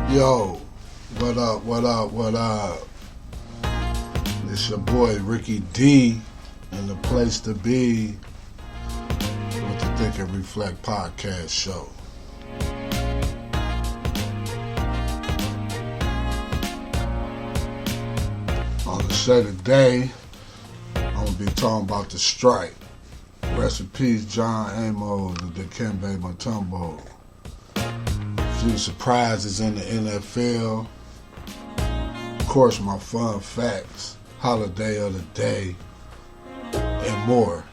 Yo, what up, what up, what up? It's your boy Ricky D and the place to be with the Think and Reflect podcast show. On the show today, I'm going to be talking about the strike. Rest in peace, John Amos and Dikembe Mutombo. Few surprises in the NFL. Of course, my fun facts, holiday of the day, and more.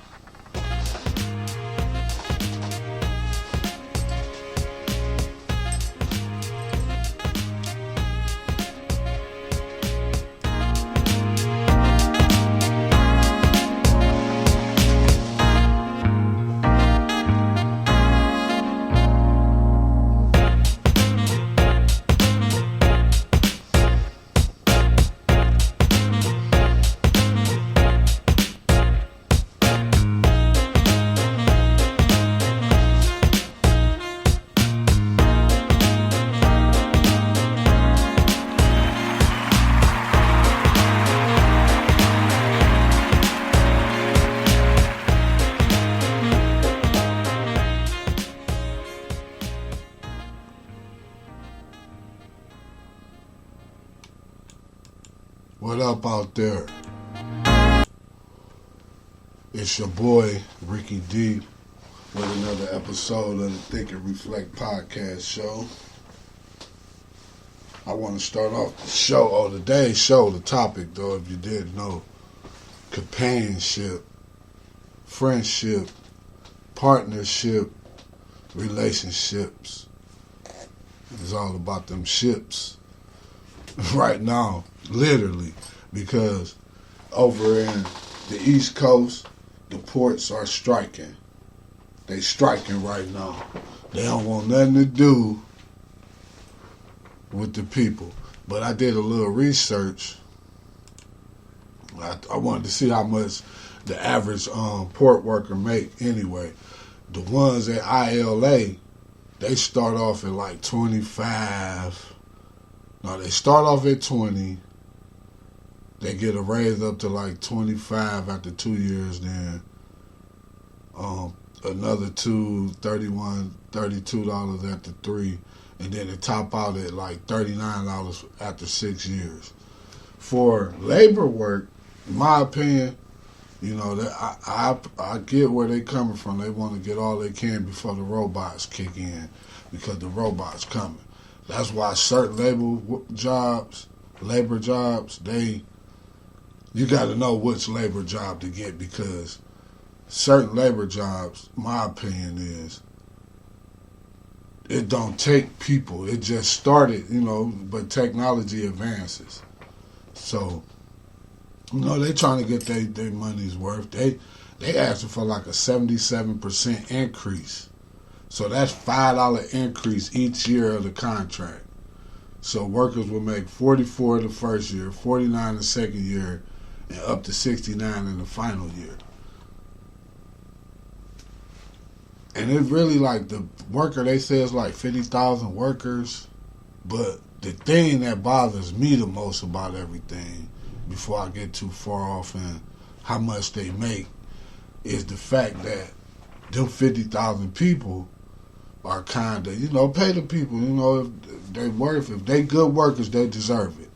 What up out there? It's your boy Ricky D with another episode of the Think and Reflect podcast show. I want to start off today's show, the topic though, if you didn't know, companionship, friendship, partnership, relationships. It's all about them ships right now. Literally, because over in the East Coast, the ports are striking. They striking right now. They don't want nothing to do with the people. But I did a little research. I wanted to see how much the average port worker make anyway. The ones at ILA, they start off at like 25. No, they start off at 20. They get a raise up to like 25 after 2 years, then another $31, $32 after 3, and then it top out at like $39 after 6 years. For labor work, in my opinion, you know, I get where they coming from. They want to get all they can before the robots kick in, because the robots coming. That's why certain labor jobs, you got to know which labor job to get, because certain labor jobs, my opinion is, it don't take people. It just started, but technology advances. So, they trying to get their money's worth. They asking for like a 77% increase. So that's $5 increase each year of the contract. So workers will make $44 the first year, $49 the second year, and up to $69 in the final year. And it's really like the worker, they say it's like 50,000 workers. But the thing that bothers me the most about everything, before I get too far off in how much they make, is the fact that them 50,000 people are kind of, pay the people, if they good workers, they deserve it.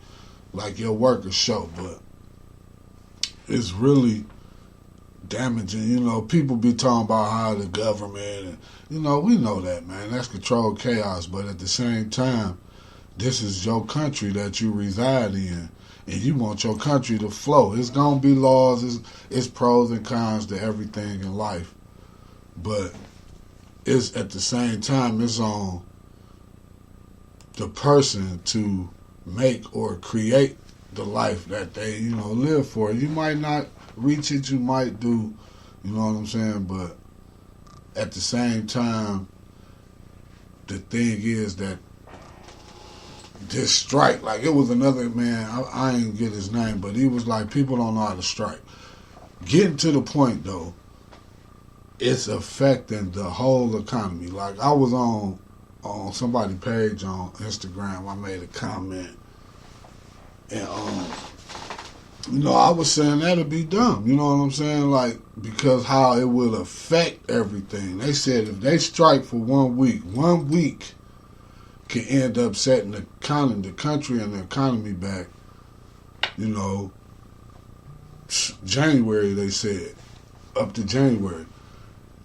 Like your workers show, but it's really damaging. People be talking about how the government, and, we know that, man. That's controlled chaos, but at the same time, this is your country that you reside in, and you want your country to flow. It's going to be laws, it's pros and cons to everything in life, but it's at the same time, it's on the person to make or create the life that they, live for. You might not reach it, you might do, you know what I'm saying? But at the same time, the thing is that this strike, like it was another man, I ain't get his name, but he was like, people don't know how to strike. Getting to the point though, it's affecting the whole economy. Like I was on on somebody's page on Instagram. I made a comment, and I was saying that'd be dumb. You know what I'm saying? Like, because how it will affect everything. They said if they strike for 1 week can end up setting the country and the economy back. January, they said, up to January.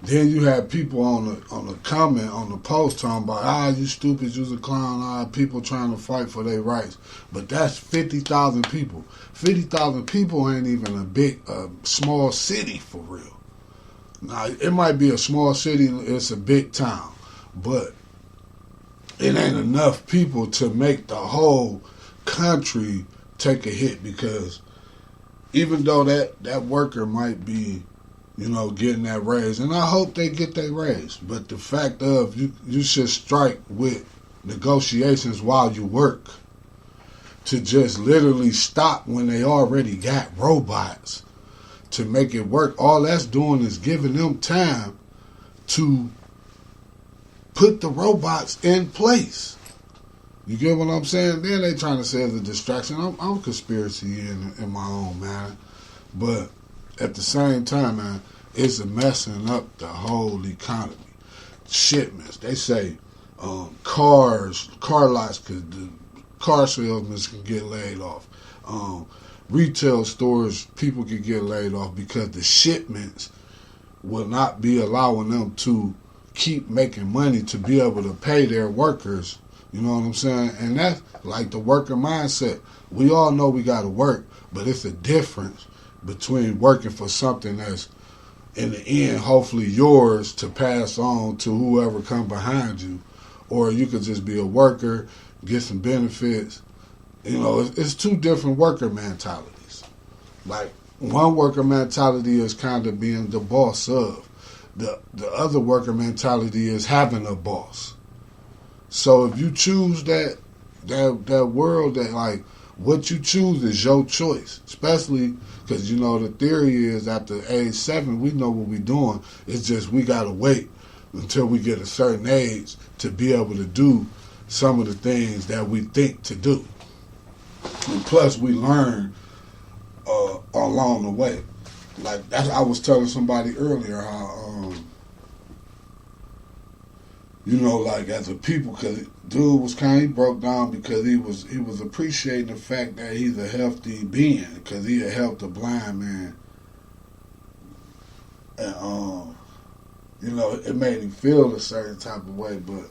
Then you have people on the comment on the post talking about, you stupid, you's a clown, people trying to fight for their rights. But that's 50,000 people. 50,000 people ain't even a small city for real. Now, it might be a small city, it's a big town, but it ain't enough people to make the whole country take a hit, because even though that worker might be, getting that raise, and I hope they get that raise, but the fact of you should strike with negotiations while you work, to just literally stop when they already got robots to make it work. All that's doing is giving them time to put the robots in place. You get what I'm saying? Then they trying to say it's a distraction. I'm conspiracy in my own, man. But at the same time, man, it's messing up the whole economy. Shipments. They say car lots, the car salesmen can get laid off. Retail stores, people can get laid off because the shipments will not be allowing them to keep making money to be able to pay their workers. You know what I'm saying? And that's like the worker mindset. We all know we got to work, but it's a difference between working for something that's, in the end, hopefully yours to pass on to whoever come behind you, or you could just be a worker, get some benefits. It's two different worker mentalities. Like, one worker mentality is kind of being the boss of. The other worker mentality is having a boss. So if you choose that world, that like what you choose is your choice, especially because the theory is after age 7 we know what we're doing. It's just we gotta wait until we get a certain age to be able to do some of the things that we think to do, and plus we learn along the way. Like I was telling somebody earlier how like as a people, because dude was he broke down because he was appreciating the fact that he's a healthy being, because he had helped a blind man, and it made him feel a certain type of way. But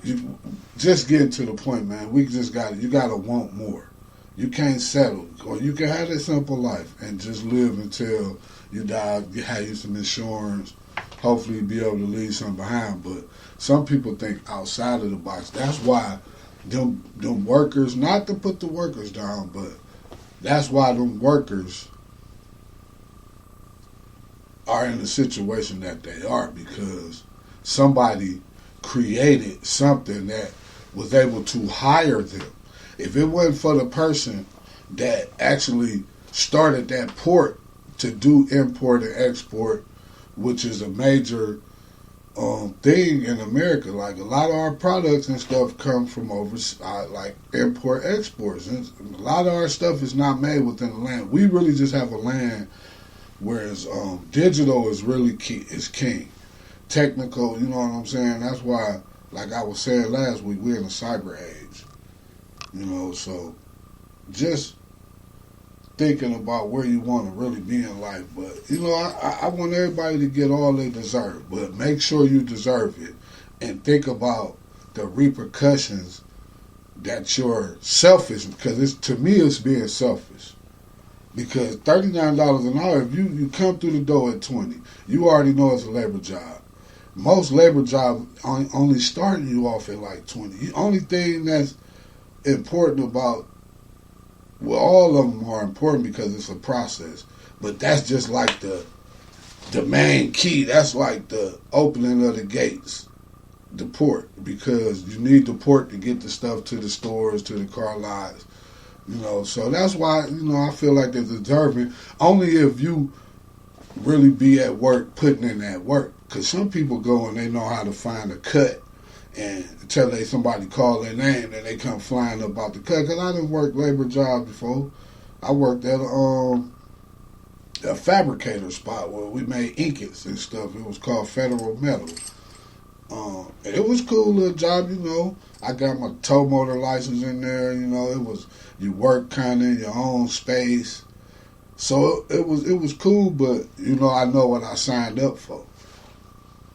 you just getting to the point, man, you gotta want more. You can't settle, or you can have a simple life and just live until you die, have you some insurance, hopefully be able to leave something behind. But some people think outside of the box. That's why them workers, not to put the workers down, but that's why them workers are in the situation that they are, because somebody created something that was able to hire them. If it wasn't for the person that actually started that port to do import and export, which is a major thing in America. Like a lot of our products and stuff come from overseas, like import exports. And a lot of our stuff is not made within the land. We really just have a land, whereas digital is really is king. Technical, you know what I'm saying? That's why, like I was saying last week, we're in a cyber age. So just thinking about where you want to really be in life. But, I want everybody to get all they deserve, but make sure you deserve it. And think about the repercussions that you're selfish, because to me it's being selfish. Because $39 an hour, if you come through the door at 20, you already know it's a labor job. Most labor jobs only starting you off at like 20. The only thing that's important about, well, all of them are important because it's a process, but that's just like the main key. That's like the opening of the gates, the port, because you need the port to get the stuff to the stores, to the car lots, So that's why, I feel like they're deserving, only if you really be at work, putting in that work. Because some people go and they know how to find a cut and until somebody call their name and they come flying up out the cut. Because I didn't work labor jobs before. I worked at a fabricator spot where we made ingots and stuff. It was called Federal Metal. It was cool little job, you know. I got my tow motor license in there, you know. It was, you work kind of in your own space. So it was cool, but, you know, I know what I signed up for.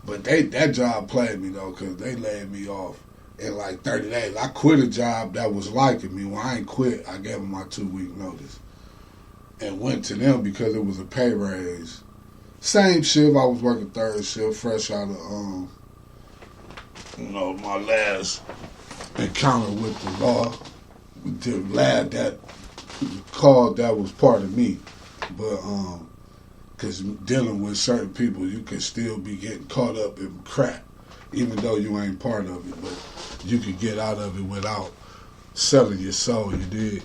But that job played me, though, because they laid me off in like 30 days. I quit a job that was liking me. When I ain't quit, I gave them my 2-week notice. And went to them because it was a pay raise. Same shift. I was working third shift, fresh out of, you know, my last encounter with the law. The lad that called that was part of me. But, because dealing with certain people, you can still be getting caught up in crap, even though you ain't part of it. But you can get out of it without selling your soul, you did.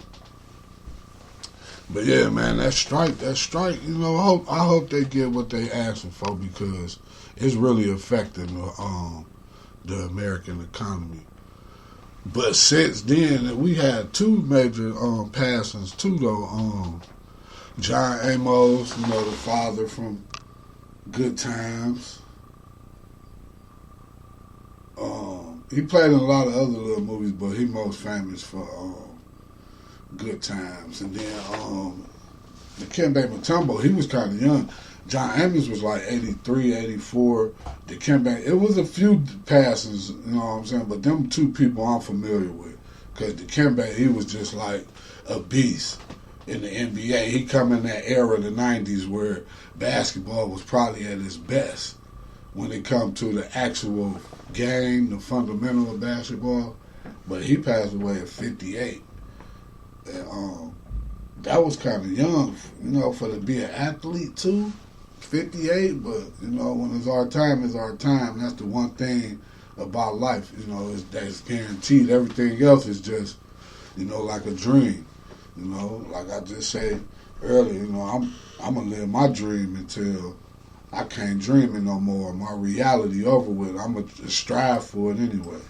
But yeah, man, that strike, you know, I hope they get what they asking for, because it's really affecting the American economy. But since then, we had two major passings too, though. John Amos, you know, the father from Good Times. He played in a lot of other little movies, but he most famous for Good Times. And then Dikembe Mutombo, he was kind of young. John Amos was like 83, 84. Dikembe, it was a few passes, you know what I'm saying? But them two people I'm familiar with. Because Dikembe, he was just like a beast in the NBA. He come in that era of the 90s where basketball was probably at its best when it come to the actual game, the fundamental of basketball. But he passed away at 58. And that was kind of young, you know, for to be an athlete too. 58, but, you know, when it's our time, it's our time. That's the one thing about life, you know, is that's guaranteed. Everything else is just, you know, like a dream. You know, like I just said earlier, you know, I'm gonna live my dream until I can't dream it no more. My reality over with. I'm gonna strive for it anyway.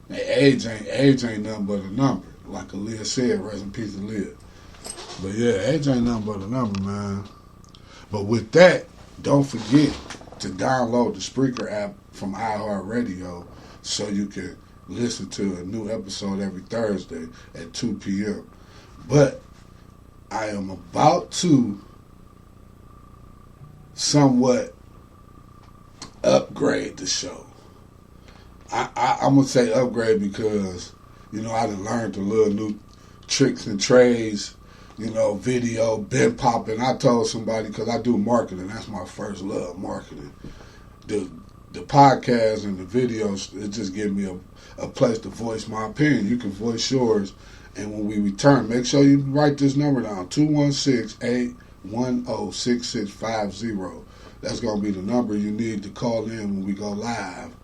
And age ain't nothing but a number. Like Aaliyah said, rest in peace, Aaliyah. But yeah, age ain't nothing but a number, man. But with that, don't forget to download the Spreaker app from iHeartRadio so you can listen to a new episode every Thursday at 2 p.m. But I am about to somewhat upgrade the show. I'm going to say upgrade because, you know, I done learned a little new tricks and trades, you know, video, been popping. I told somebody, because I do marketing, that's my first love, marketing. The podcast and the videos, it just gives me a place to voice my opinion. You can voice yours. And when we return, make sure you write this number down, 216-810-6650. That's going to be the number you need to call in when we go live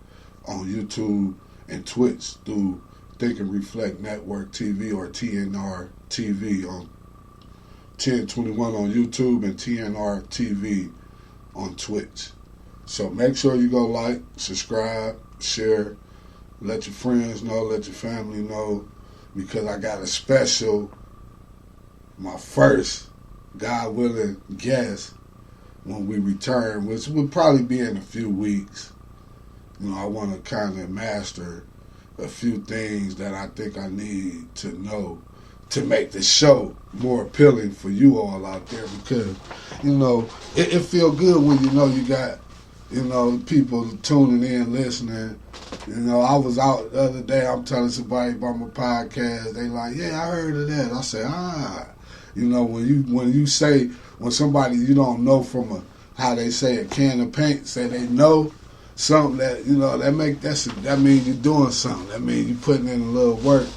on YouTube and Twitch through Think and Reflect Network TV or TNR TV on 1021 on YouTube and TNR TV on Twitch. So make sure you go like, subscribe, share, let your friends know, let your family know, because I got a special, my first, God willing, guest when we return, which will probably be in a few weeks. You know, I want to kind of master a few things that I think I need to know to make the show more appealing for you all out there, because, you know, it feel good when you know you got, you know, people tuning in, listening. You know, I was out the other day, I'm telling somebody about my podcast, they like, yeah, I heard of that. I say, you know, when somebody you don't know from how they say a can of paint, say they know something that, you know, that means you're doing something. That means you're putting in a little work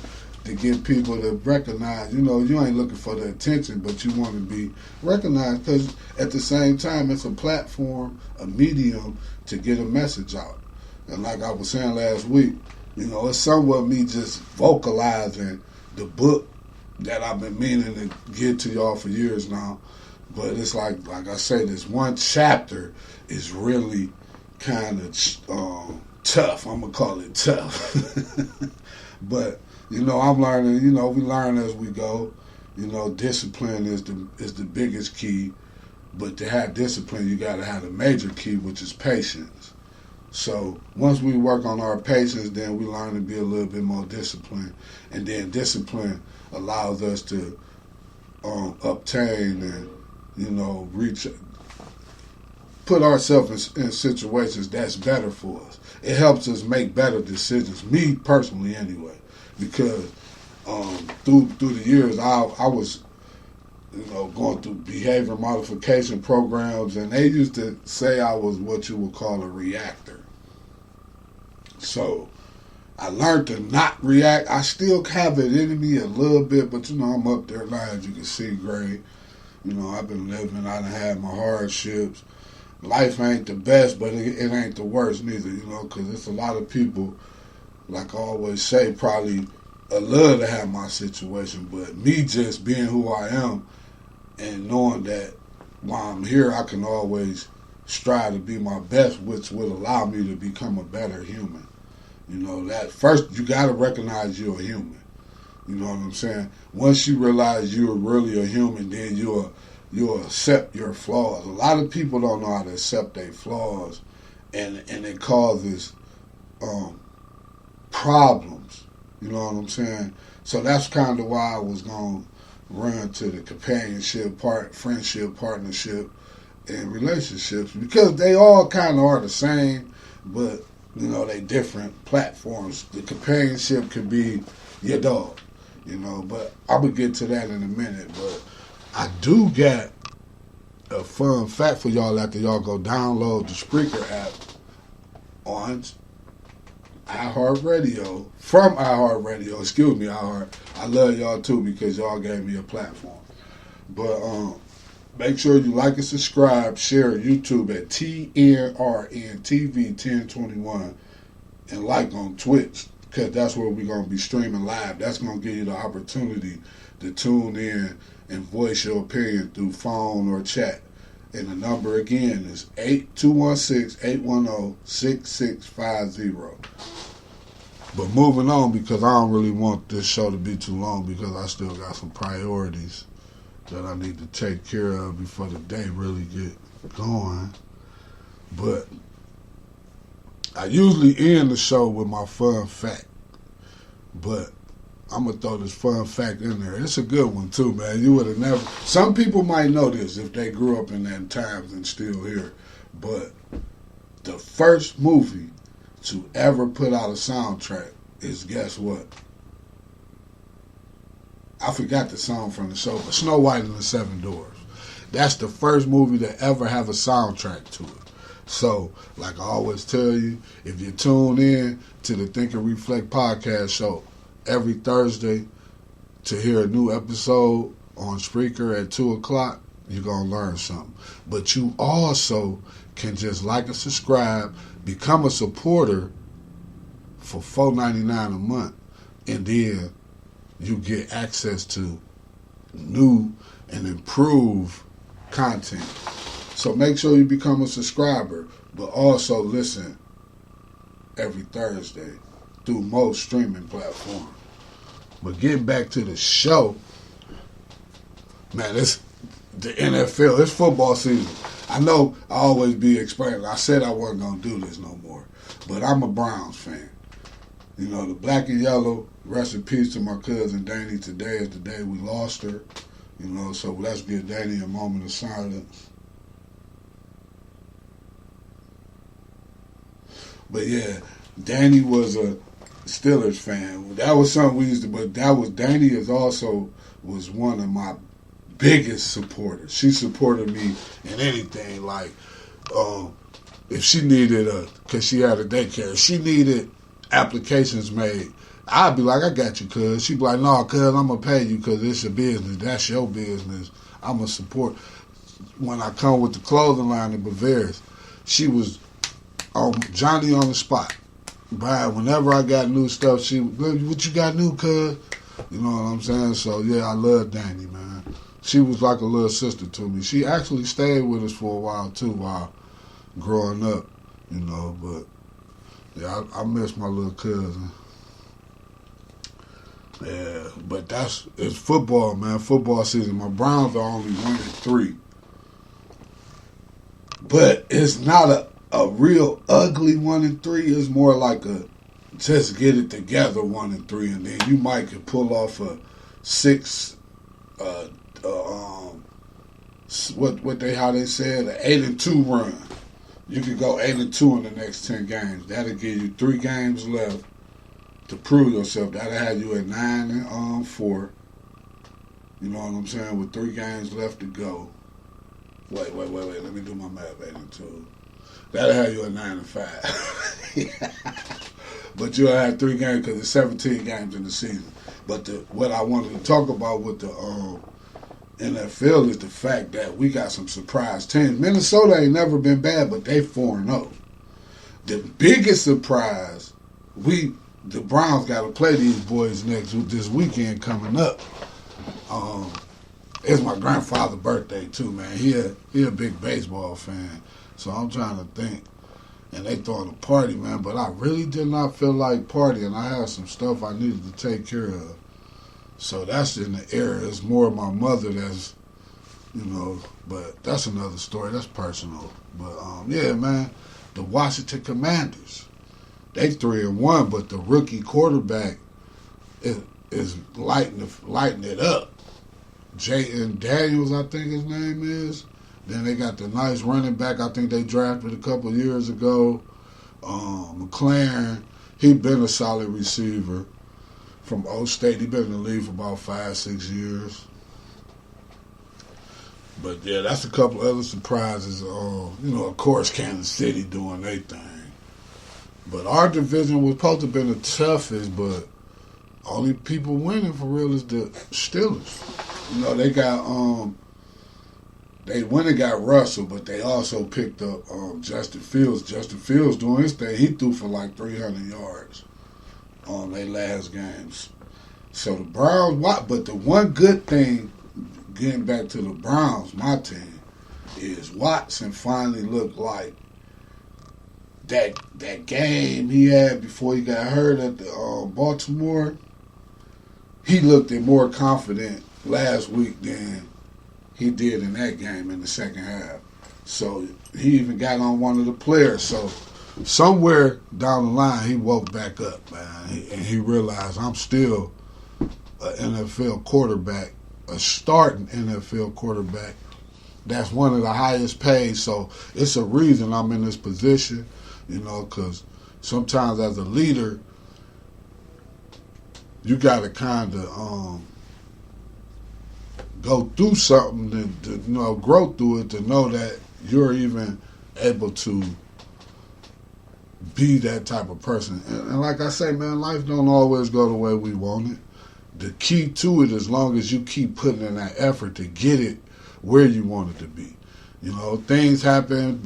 to get people to recognize. You know, you ain't looking for the attention, but you want to be recognized, because at the same time, it's a platform, a medium to get a message out. And like I was saying last week, you know, it's somewhat me just vocalizing the book that I've been meaning to get to y'all for years now. But it's like I say, this one chapter is really kind of tough. I'm gonna call it tough. But I'm learning. We learn as we go. Discipline is the biggest key. But to have discipline, you got to have the major key, which is patience. So once we work on our patience, then we learn to be a little bit more disciplined, and then discipline allows us to obtain and reach, put ourselves in situations that's better for us. It helps us make better decisions. Me personally, anyway, because through the years, I was going through behavior modification programs, and they used to say I was what you would call a reactor. So I learned to not react. I still have it in me a little bit, but I'm up there now, as you can see, great. I've been living, I done had my hardships. Life ain't the best, but it ain't the worst neither, because it's a lot of people, like I always say, probably love to have my situation, but me just being who I am, and knowing that while I'm here, I can always strive to be my best, which will allow me to become a better human. That first, you got to recognize you're a human. You know what I'm saying? Once you realize you're really a human, then you'll accept your flaws. A lot of people don't know how to accept their flaws, and it causes problems. You know what I'm saying? So that's kind of why I was going to run to the companionship part, friendship, partnership, and relationships, because they all kind of are the same, but they different platforms. The companionship could be your dog, but I will get to that in a minute. But I do get a fun fact for y'all after y'all go download the Spreaker app on iHeartRadio, from iHeartRadio, excuse me, iHeart. I love y'all too, because y'all gave me a platform. But make sure you like and subscribe, share YouTube at TNRNTV1021, and like on Twitch, because that's where we're going to be streaming live. That's going to give you the opportunity to tune in and voice your opinion through phone or chat. And the number again is 216-810-6650. But moving on, because I don't really want this show to be too long, because I still got some priorities that I need to take care of before the day really get going. But I usually end the show with my fun fact. But I'm going to throw this fun fact in there. It's a good one too, man. You would have never... Some people might know this if they grew up in them times and still here. But the first movie to ever put out a soundtrack is, guess what? I forgot the song from the show, but Snow White and the Seven Dwarfs. That's the first movie to ever have a soundtrack to it. So, like I always tell you, if you tune in to the Think and Reflect podcast show every Thursday to hear a new episode on Spreaker at 2 o'clock, you're going to learn something. But you also can just like and subscribe, become a supporter for $4.99 a month, and then you get access to new and improved content. So make sure you become a subscriber, but also listen every Thursday through most streaming platforms. But getting back to the show, man, it's the NFL. It's football season. I know I always be explaining. I said I wasn't going to do this no more, but I'm a Browns fan. The black and yellow, rest in peace to my cousin Danny. Today is the day we lost her. So let's give Danny a moment of silence. But yeah, Danny was a Steelers fan. That was something we used to, but Danny was one of my biggest supporters. She supported me in anything, like if she needed because she had a daycare, she needed applications made, I'd be like, I got you, cuz. She'd be like, no, cuz, I'm going to pay you because it's your business. That's your business. I'm going to support. When I come with the clothing line in Bavaria's, she was Johnny on the spot. But whenever I got new stuff, she would, what you got new, cuz? You know what I'm saying? So, yeah, I love Danny, man. She was like a little sister to me. She actually stayed with us for a while, too, while growing up, but Yeah, I miss my little cousin. Yeah, but it's football, man. Football season. My Browns are only 1-3, but it's not a real ugly 1-3. It's more like a just get it together 1-3, and then you might could pull off a six. How they said an 8-2 run. You could go 8-2 in the next 10 games. That'll give you 3 games left to prove yourself. That'll have you at 9-4. You know what I'm saying? With 3 games left to go. Wait. Let me do my math. 8-2. That'll have you at 9-5. But you'll have 3 games because it's 17 games in the season. But what I wanted to talk about with the NFL is the fact that we got some surprise teams. Minnesota ain't never been bad, but they 4-0. The biggest surprise, the Browns got to play these boys this weekend coming up. It's my grandfather's birthday too, man. He a big baseball fan, so I'm trying to think. And they throwing a party, man. But I really did not feel like partying. I had some stuff I needed to take care of. So that's in the area. It's more my mother that's, but that's another story. That's personal. But, yeah, man, the Washington Commanders, they 3-1, but the rookie quarterback is lighting it up. Jayden Daniels, I think his name is. Then they got the nice running back I think they drafted a couple years ago. McLaren, he been a solid receiver. From O State, he been in the league for about 5-6 years. But yeah, that's a couple other surprises. Of course, Kansas City doing their thing. But our division was supposed to have been the toughest, but only people winning for real is the Steelers. They got they went and got Russell, but they also picked up Justin Fields. Justin Fields doing his thing. He threw for like 300 yards on their last games. So the Browns, but the one good thing, getting back to the Browns, my team, is Watson finally looked like that game he had before he got hurt at the Baltimore. He looked more confident last week than he did in that game in the second half. So he even got on one of the players. So somewhere down the line, he woke back up, man, and he realized I'm still an NFL quarterback, a starting NFL quarterback. That's one of the highest paid. So it's a reason I'm in this position, because sometimes as a leader, you got to kind of go through something to grow through it to know that you're even able to be that type of person. And like I say, man, life don't always go the way we want it. The key to it, as long as you keep putting in that effort to get it where you want it to be. Things happen.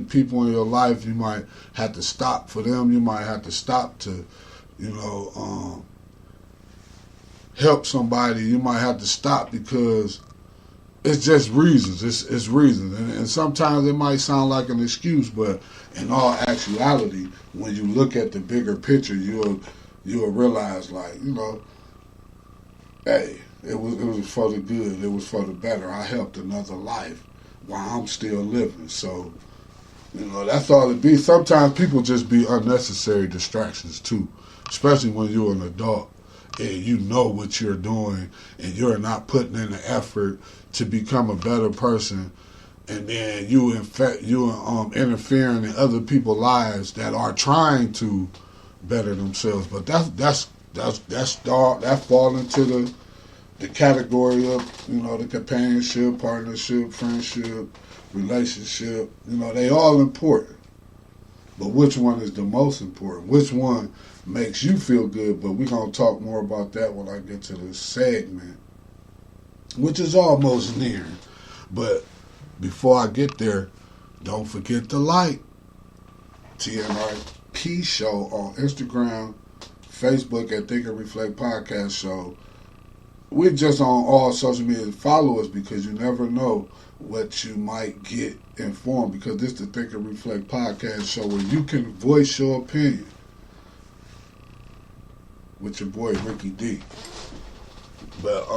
People in your life, you might have to stop for them. You might have to stop to, help somebody. You might have to stop because it's just reasons. It's reasons. And sometimes it might sound like an excuse, but in all actuality, when you look at the bigger picture, you'll realize, hey, it was for the good. It was for the better. I helped another life while I'm still living. So, that's all it be. Sometimes people just be unnecessary distractions too, especially when you're an adult and you know what you're doing and you're not putting in the effort to become a better person, and then you interfering in other people's lives that are trying to better themselves. But that fall into the category of the companionship, partnership, friendship, relationship. They all important. But which one is the most important? Which one makes you feel good? But we're gonna talk more about that when I get to this segment, which is almost near. But before I get there, don't forget to like TNRP Show on Instagram, Facebook at Think and Reflect Podcast Show, we're just on all social media. Follow us because you never know what you might get informed. Because this is the Think and Reflect podcast show where you can voice your opinion with your boy Ricky D. But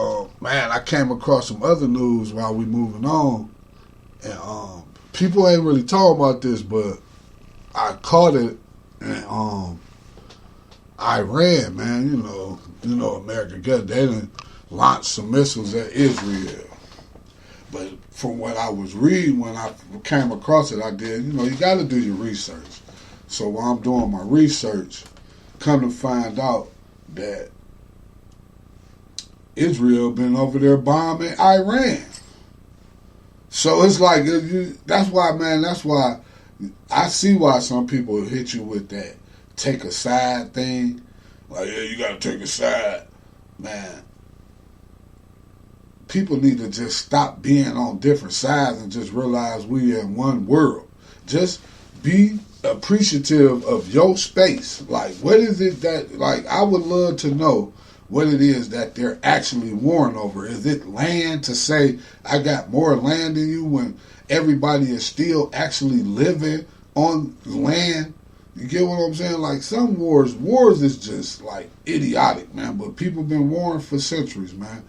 man, I came across some other news while we moving on, and people ain't really talking about this, but I caught it in Iran, man. You know, America they done launched some missiles at Israel. But from what I was reading when I came across it, I did, you got to do your research. So while I'm doing my research, come to find out that Israel been over there bombing Iran. So it's like, that's why I see why some people hit you with that take a side thing. Like, yeah, you got to take a side. Man, people need to just stop being on different sides and just realize we in one world. Just be appreciative of your space. Like, what is it that, like, I would love to know what it is that they're actually warring over. Is it land, to say I got more land than you when everybody is still actually living on land? You get what I'm saying? Like, some wars is just like idiotic, man. But people been warring for centuries, man.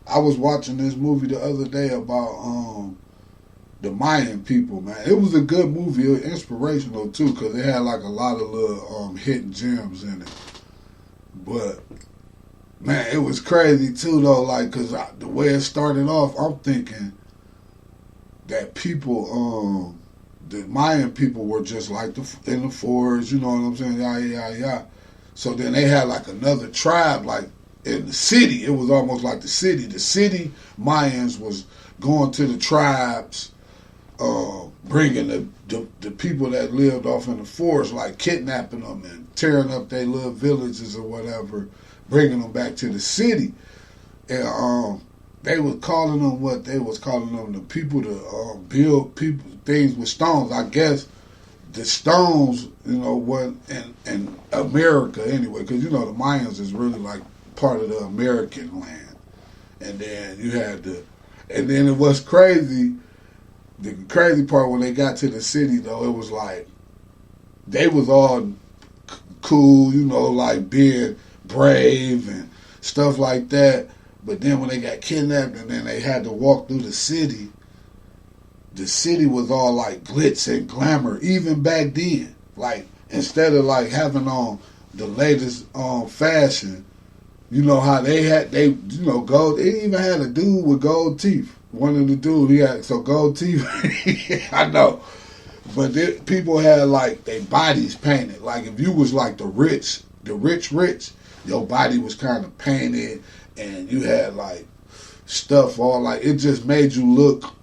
I was watching this movie the other day about the Mayan people, man. It was a good movie, inspirational too, because it had like a lot of little hidden gems in it. But man, it was crazy too, though. Like, cause the way it started off, I'm thinking that people, the Mayan people, were just like in the forest. You know what I'm saying? Yeah. So then they had like another tribe, like in the city. It was almost like the city. The city Mayans was going to the tribes, bringing the people that lived off in the forest, like kidnapping them and tearing up their little villages or whatever, bringing them back to the city. And they was calling them what they was calling them, the people to build things with stones. I guess the stones, what in America anyway, because the Mayans is really like part of the American land. And then you had and then it was crazy. The crazy part, when they got to the city, though, it was like they was all cool, like being brave and stuff like that. But then when they got kidnapped and then they had to walk through the city was all like glitz and glamour, even back then. Like, instead of like having on the latest fashion, how gold. They even had a dude with gold teeth. One of the dudes, he had gold teeth. I know. But people had like their bodies painted. Like, if you was like the rich, your body was kind of painted, and you had like stuff all like, it just made you look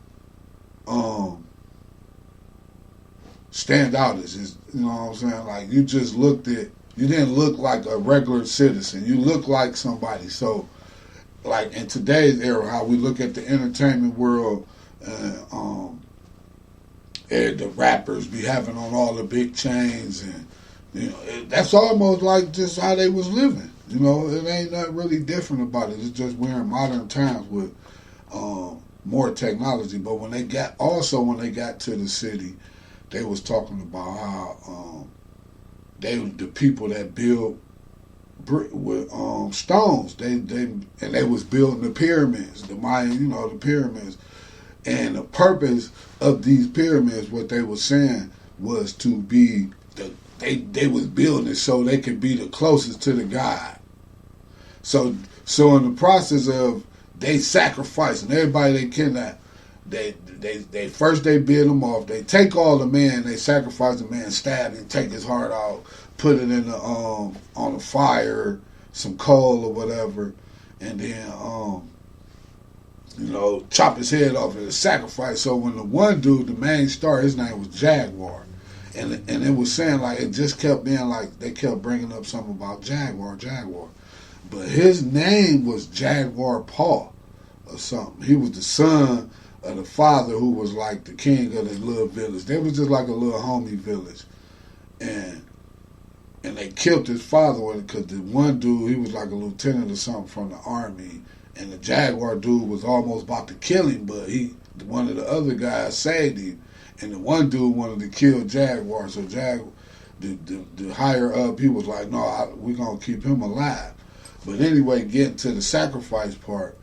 stand out. As just, you know what I'm saying? Like, you just you didn't look like a regular citizen. You looked like somebody. So, like, in today's era, how we look at the entertainment world, and the rappers be having on all the big chains, and that's almost like just how they was living. It ain't nothing really different about it. It's just we're in modern times with more technology. But when they got to the city, they was talking about how the people that build with stones, they was building the pyramids, the Mayan, the pyramids. And the purpose of these pyramids, what they were saying, was to be they was building it so they could be the closest to the God. So in the process of they sacrificing everybody they kidnap, they first they build them off. They take all the men, they sacrifice the man, stab him, take his heart out, put it in the on a fire, some coal or whatever, and then chop his head off as a sacrifice. So when the one dude, the main star, his name was Jaguar. And it was saying, like, it just kept being like, they kept bringing up something about Jaguar. But his name was Jaguar Paw or something. He was the son of the father who was like the king of the little village. They was just like a little homie village. And they killed his father because the one dude, he was like a lieutenant or something from the army. and the Jaguar dude was almost about to kill him, but one of the other guys saved him, and the one dude wanted to kill Jaguar, so the higher up, he was like, no, we're going to keep him alive. But anyway, getting to the sacrifice part,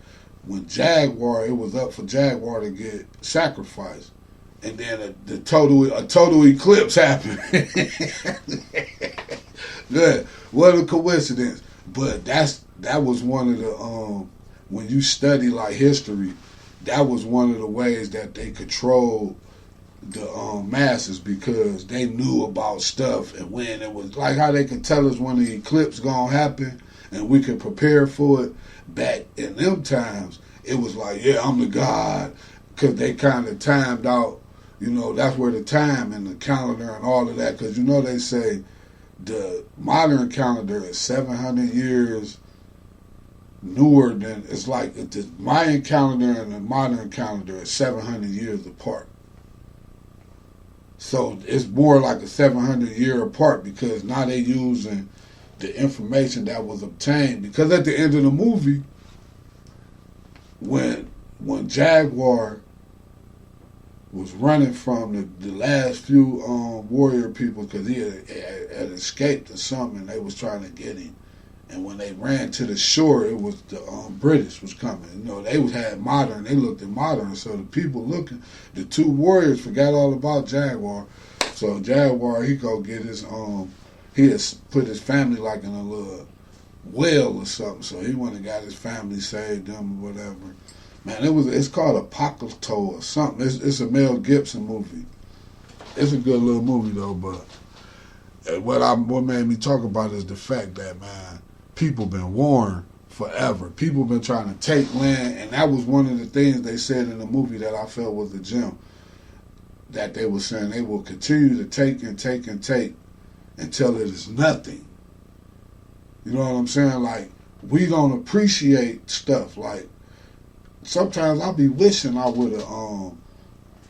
when Jaguar, it was up for Jaguar to get sacrificed, and then a total eclipse happened. Good, what a coincidence! But that was one of the when you study like history, that was one of the ways that they controlled the masses, because they knew about stuff, and when it was like how they could tell us when the eclipse gonna happen, and we could prepare for it. Back in them times, it was like, yeah, I'm the God, because they kind of timed out. That's where the time and the calendar and all of that, because they say the modern calendar is 700 years newer than, it's like the Mayan calendar and the modern calendar is 700 years apart. So it's more like a 700 year apart, because now they using the information that was obtained. Because at the end of the movie, when Jaguar was running from the last few warrior people, because he had escaped or something, and they was trying to get him. And when they ran to the shore, it was the British was coming. They had modern. They looked at modern. So the people looking, the two warriors forgot all about Jaguar. So Jaguar, he go get his he had put his family like in a little well or something. So he went and got his family, saved them or whatever. Man, it's called Apocalypse or something. It's a Mel Gibson movie. It's a good little movie though. But what made me talk about is the fact that, man, people been warned forever. People been trying to take land, and that was one of the things they said in the movie that I felt was a gem. That they were saying they will continue to take and take and take until it is nothing. You know what I'm saying? Like, we don't appreciate stuff. Like, sometimes I be wishing I would have,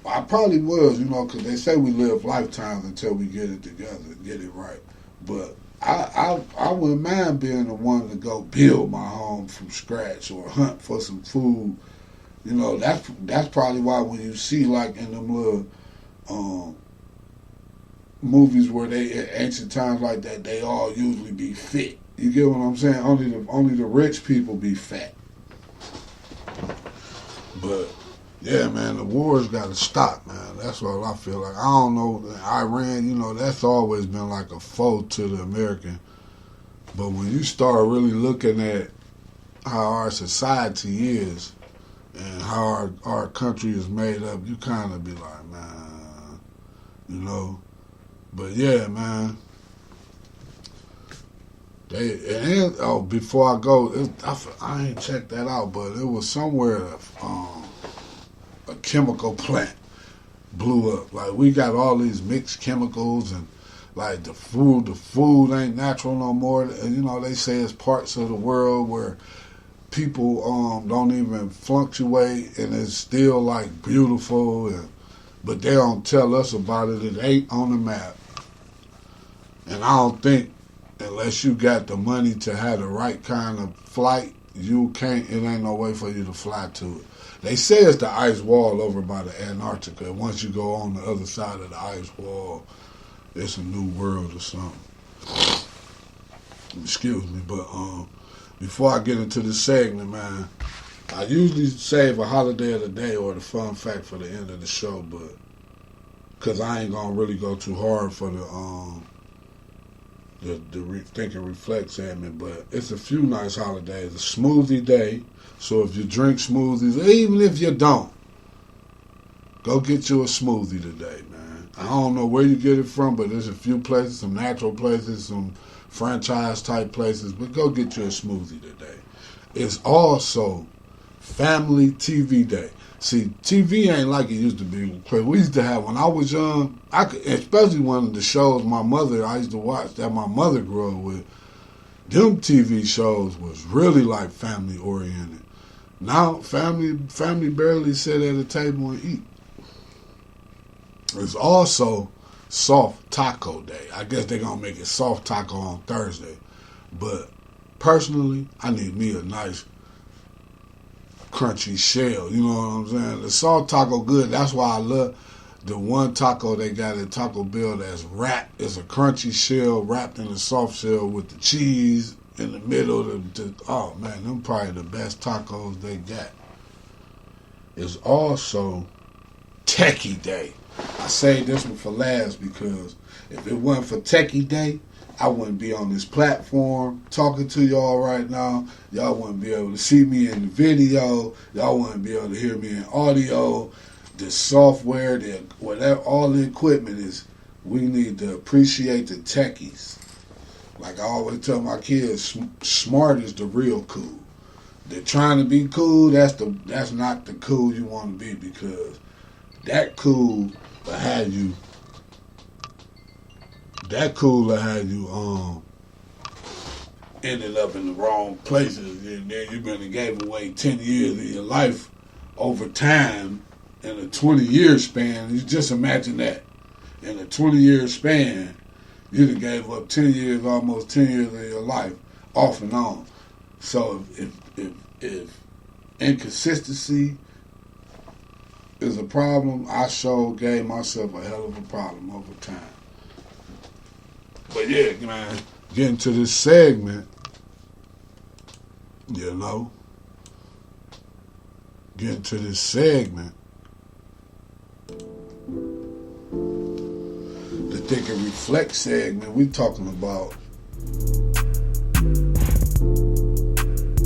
I probably was, because they say we live lifetimes until we get it together, get it right. But I wouldn't mind being the one to go build my home from scratch or hunt for some food. That's probably why when you see like in them little movies where they in ancient times like that, they all usually be fit. You get what I'm saying? Only the rich people be fat. But yeah, man, the war's got to stop, man. That's what I feel like. I don't know, Iran, that's always been like a foe to the American. But when you start really looking at how our society is and how our country is made up, you kind of be like, man, But yeah, man. Before I go, I ain't checked that out, but it was somewhere a chemical plant blew up. Like, we got all these mixed chemicals, and like the food ain't natural no more. And they say it's parts of the world where people don't even fluctuate, and it's still like beautiful, but they don't tell us about it. It ain't on the map. And I don't think, unless you got the money to have the right kind of flight, it ain't no way for you to fly to it. They say it's the ice wall over by the Antarctica. Once you go on the other side of the ice wall, it's a new world or something. Excuse me, but before I get into this segment, man, I usually save a holiday of the day or the fun fact for the end of the show, but because I ain't gonna really go too hard for the think and reflect segment, but it's a few nice holidays. A smoothie day. So if you drink smoothies, even if you don't, go get you a smoothie today, man. I don't know where you get it from, but there's a few places, some natural places, some franchise type places, but go get you a smoothie today. It's also Family TV Day. See, TV ain't like it used to be. We used to have, when I was young, especially one of the shows I used to watch that my mother grew up with, them TV shows was really like family oriented. Now, family barely sit at a table and eat. It's also Soft Taco Day. I guess they're going to make it Soft Taco on Thursday. But personally, I need me a nice crunchy shell. You know what I'm saying? The soft taco good. That's why I love the one taco they got at Taco Bell that's wrapped. It's a crunchy shell wrapped in a soft shell with the cheese in the middle. Oh man, them probably the best tacos they got. It's also Techie Day. I say this one for last because if it wasn't for Techie Day, I wouldn't be on this platform talking to y'all right now. Y'all wouldn't be able to see me in the video. Y'all wouldn't be able to hear me in audio. The software, the whatever, all the equipment is. We need to appreciate the techies. Like I always tell my kids, smart is the real cool. They're trying to be cool. That's not the cool you want to be, because that cool will have you. That cool will have you ended up in the wrong places, and then you've been and gave away 10 years of your life over time in a 20-year span. You just imagine that. In a 20-year span, you done gave up 10 years, almost 10 years of your life, off and on. So if inconsistency is a problem, I sure gave myself a hell of a problem over time. But yeah, man, getting to this segment, getting to this segment, the Think and Reflect segment, we talking about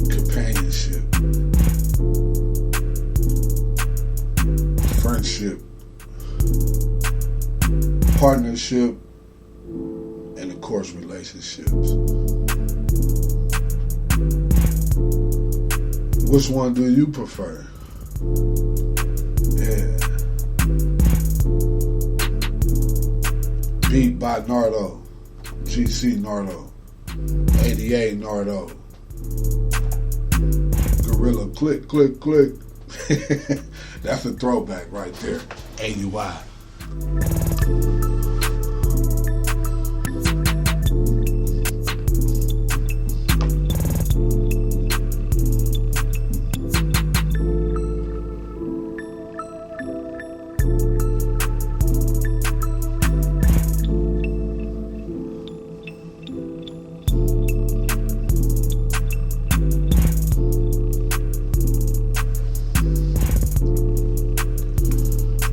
companionship, friendship, partnership, and of course relationships. Which one do you prefer? Yeah. Beat by Nardo, GC Nardo, 88 Nardo, Gorilla Click Click Click. That's a throwback right there. AUI.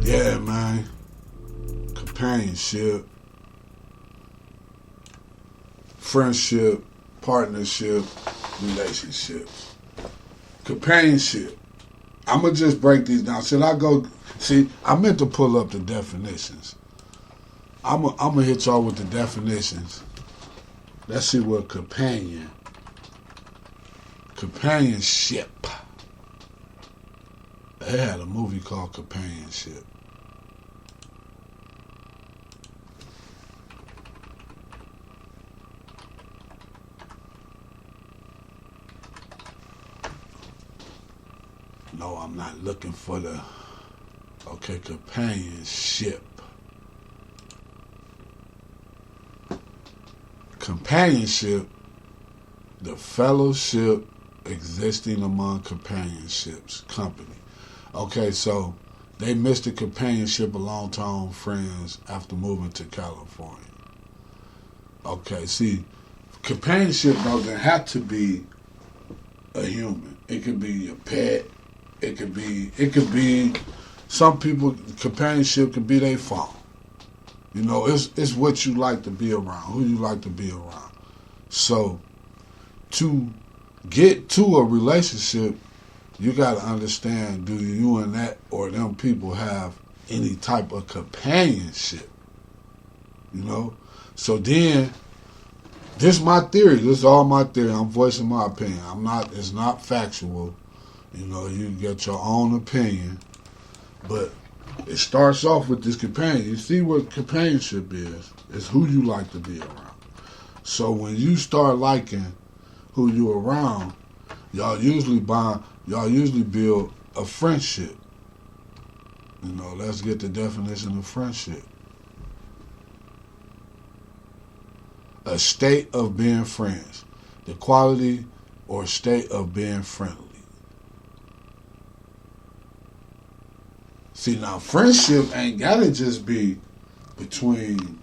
Yeah, man. Companionship, friendship, partnership, relationships. Companionship. I'm going to just break these down. Should I go? See, I meant to pull up the definitions. I'm going to hit y'all with the definitions. Let's see what companionship. They had a movie called Companionship. No, I'm not looking for the... Okay, companionship. Companionship, the fellowship existing among companionships, company. Okay, so they missed the companionship of long-term friends after moving to California. Okay, see, companionship doesn't have to be a human. It could be a pet. It could be some people, companionship could be their phone. You know, it's what you like to be around, who you like to be around. So to get to a relationship, you got to understand, do you and that or them people have any type of companionship? You know? So then, this is my theory. This is all my theory. I'm voicing my opinion. It's not factual. You know, you get your own opinion. But it starts off with this companion. You see what companionship is? It's who you like to be around. So when you start liking who you're around, y'all usually build a friendship. You know, let's get the definition of friendship. A state of being friends. The quality or state of being friendly. See, now friendship ain't gotta just be between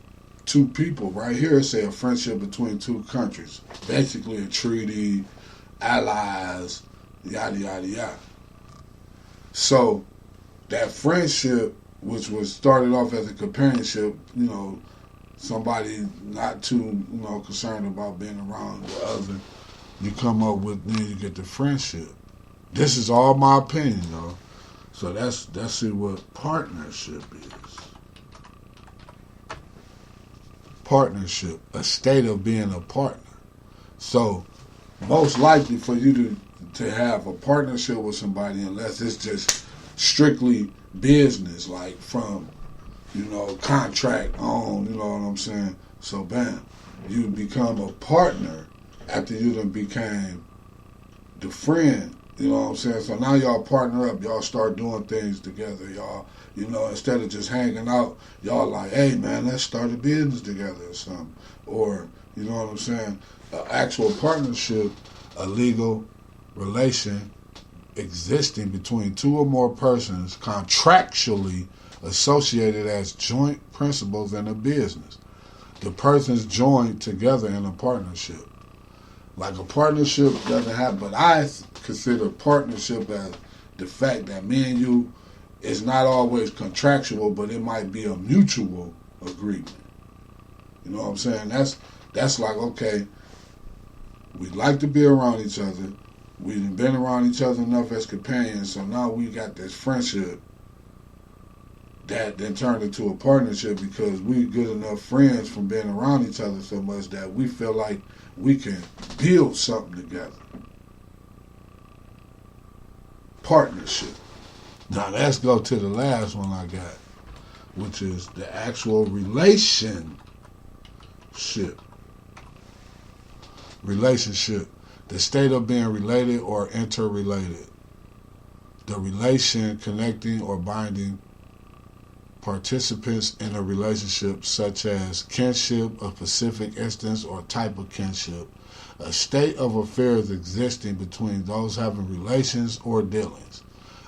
two people. Right here, say a friendship between two countries. Basically, a treaty, allies, yada yada yada. So that friendship, which was started off as a companionship, somebody not too, concerned about being around the other, you come up with, then you get the friendship. This is all my opinion, though. So that's what partnership is. Partnership, a state of being a partner. So most likely for you to have a partnership with somebody, unless it's just strictly business, like from, contract on, you know what I'm saying? So bam, you become a partner after you done became the friend, you know what I'm saying? So now y'all partner up, y'all start doing things together, y'all, instead of just hanging out, y'all like, hey man, let's start a business together or something. Or, you know what I'm saying? An actual partnership, a legal relation existing between two or more persons contractually associated as joint principals in a business. The persons joined together in a partnership. Like a partnership doesn't have, but I consider partnership as the fact that me and you is not always contractual, but it might be a mutual agreement. You know what I'm saying? That's like, okay, we like to be around each other. We've been around each other enough as companions, so now we got this friendship that then turned into a partnership because we good enough friends from being around each other so much that we feel like we can build something together. Partnership. Now let's go to the last one I got, which is the actual relationship. Relationship. The state of being related or interrelated. The relation connecting or binding participants in a relationship, such as kinship, a specific instance or type of kinship. A state of affairs existing between those having relations or dealings.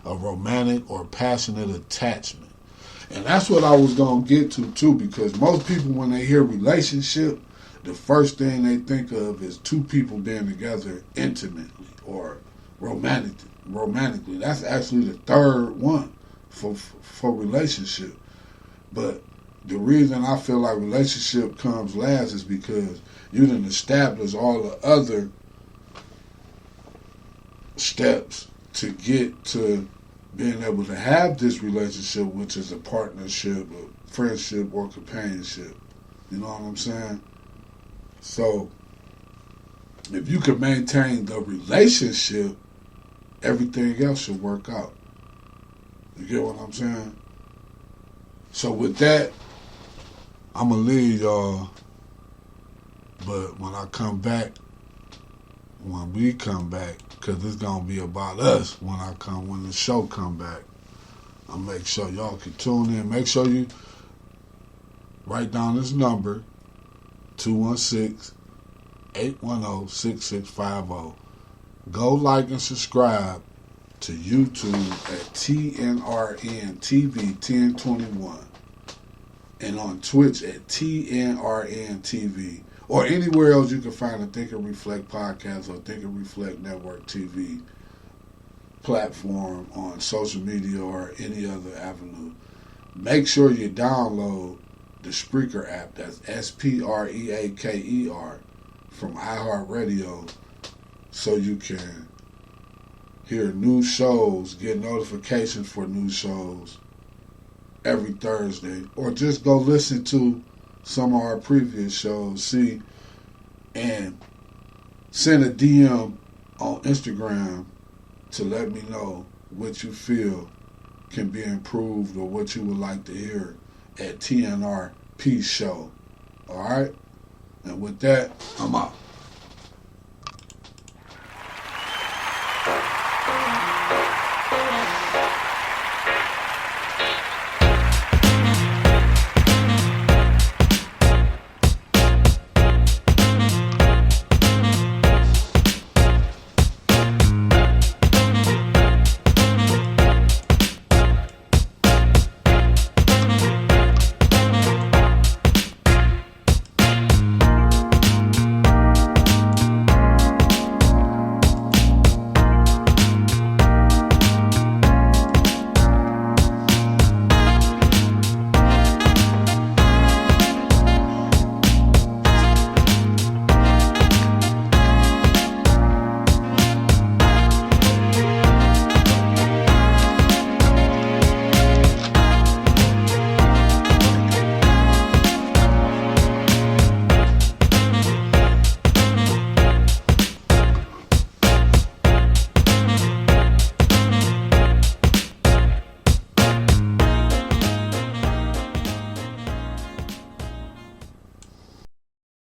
A romantic or passionate attachment. And that's what I was going to get to too, because most people when they hear relationship, the first thing they think of is two people being together intimately or romantically. That's actually the third one for relationship. But the reason I feel like relationship comes last is because you done established all the other steps to get to being able to have this relationship, which is a partnership, a friendship, or companionship. You know what I'm saying? So, if you can maintain the relationship, everything else should work out. You get what I'm saying? So with that, I'm going to leave y'all. But when we come back, because it's going to be about us when the show come back, I'll make sure y'all can tune in. Make sure you write down this number, 216-810-6650. Go like and subscribe to YouTube at TNRN TV 1021 and on Twitch at TNRN TV or anywhere else you can find a Think and Reflect podcast or Think and Reflect Network TV platform on social media or any other avenue. Make sure you download the Spreaker app. That's SPREAKER from iHeartRadio so you can hear new shows, get notifications for new shows every Thursday, or just go listen to some of our previous shows, see, and send a DM on Instagram to let me know what you feel can be improved or what you would like to hear at TNRP Show. All right? And with that, I'm out.